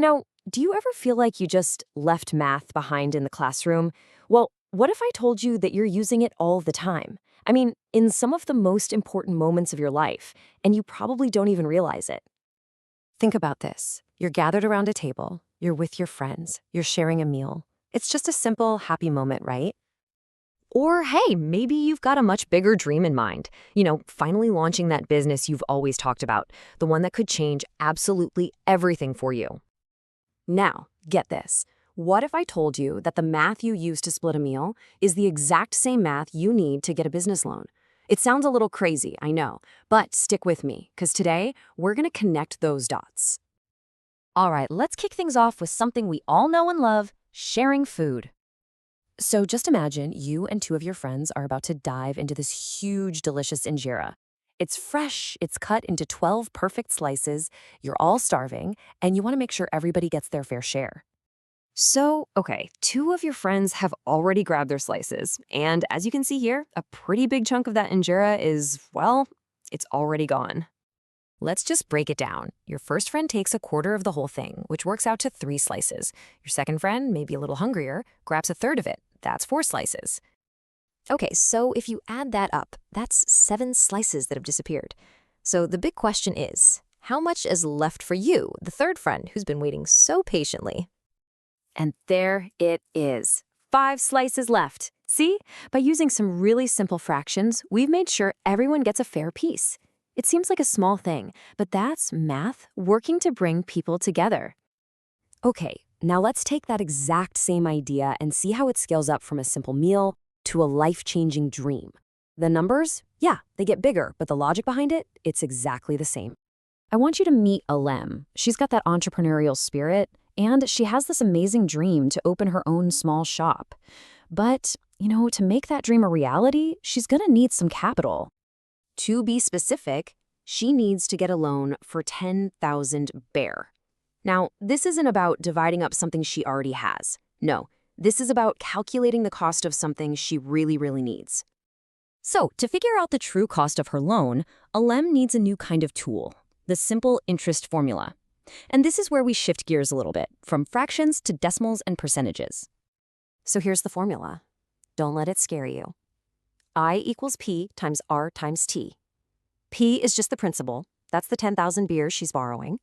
Do you ever feel like you just left math behind in the classroom? Well, what if I told you that you're using it all the time? I mean, in some of the most important moments of your life, and you probably don't even realize it. Think about this. You're gathered around a table, you're with your friends, you're sharing a meal. It's just a simple, happy moment, right? Or hey, maybe you've got a much bigger dream in mind. Finally launching that business you've always talked about, the one that could change absolutely everything for you. Now, get this. What if I told you that the math you use to split a meal is the exact same math you need to get a business loan? It sounds a little crazy, I know, but stick with me, because today we're going to connect those dots. All right, let's kick things off with something we all know and love, sharing food. So just imagine you and two of your friends are about to dive into this huge, delicious injera. It's fresh, it's cut into 12 perfect slices, you're all starving, and you want to make sure everybody gets their fair share. So, okay, two of your friends have already grabbed their slices, and as you can see here, a pretty big chunk of that injera is, well, it's already gone. Let's just break it down. Your first friend takes a quarter of the whole thing, which works out to 3 slices. Your second friend, maybe a little hungrier, grabs a third of it. That's 4 slices. Okay, so if you add that up, that's 7 slices that have disappeared. So the big question is, how much is left for you, the third friend who's been waiting so patiently? And there it is. 5 slices left. See? By using some really simple fractions, we've made sure everyone gets a fair piece. It seems like a small thing, but that's math working to bring people together. Okay, now let's take that exact same idea and see how it scales up from a simple meal to a life-changing dream. The numbers, yeah, they get bigger, but the logic behind it, it's exactly the same. I want you to meet Alem. She's got that entrepreneurial spirit, and she has this amazing dream to open her own small shop. But, to make that dream a reality, she's gonna need some capital. To be specific, she needs to get a loan for 10,000 bear. Now, this isn't about dividing up something she already has. No, this is about calculating the cost of something she really, really needs. So, to figure out the true cost of her loan, Alem needs a new kind of tool, the simple interest formula. And this is where we shift gears a little bit, from fractions to decimals and percentages. So here's the formula. Don't let it scare you. I equals P times R times T. P is just the principal. That's the 10,000 beers she's borrowing.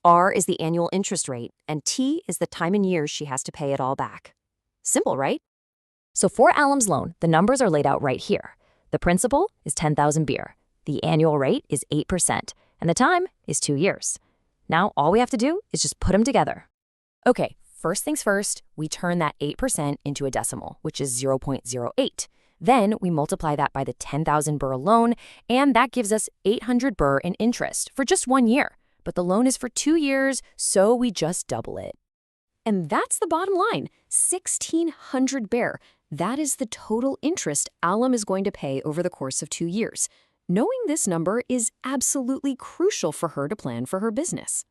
R is the annual interest rate, and T is the time in years she has to pay it all back. Simple, right? So for Alem's loan, the numbers are laid out right here. The principal is 10,000 beer. The annual rate is 8%, and the time is 2 years. Now all we have to do is just put them together. Okay, first things first, we turn that 8% into a decimal, which is 0.08. Then we multiply that by the 10,000 burr loan, and that gives us 800 burr in interest for just 1 year. But the loan is for 2 years, so we just double it. And that's the bottom line, 1,600 bear. That is the total interest Alem is going to pay over the course of 2 years. Knowing this number is absolutely crucial for her to plan for her business.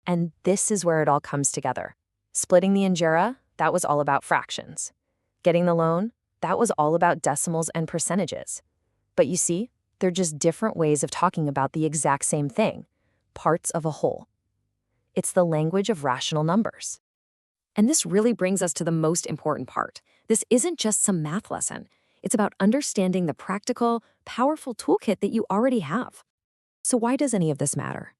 And this is where it all comes together. Splitting the injera, that was all about fractions. Getting the loan, that was all about decimals and percentages. But you see, they're just different ways of talking about the exact same thing, parts of a whole. It's the language of rational numbers. And this really brings us to the most important part. This isn't just some math lesson. It's about understanding the practical, powerful toolkit that you already have. So why does any of this matter?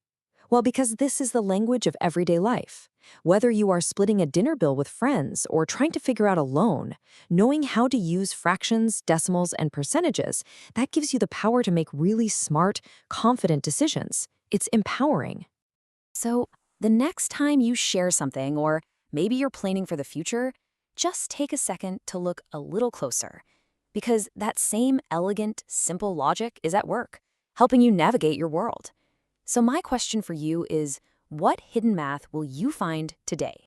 Well, because this is the language of everyday life. Whether you are splitting a dinner bill with friends or trying to figure out a loan, knowing how to use fractions, decimals, and percentages, that gives you the power to make really smart, confident decisions. It's empowering. So the next time you share something, or maybe you're planning for the future, just take a second to look a little closer. Because that same elegant, simple logic is at work, helping you navigate your world. So my question for you is, what hidden math will you find today?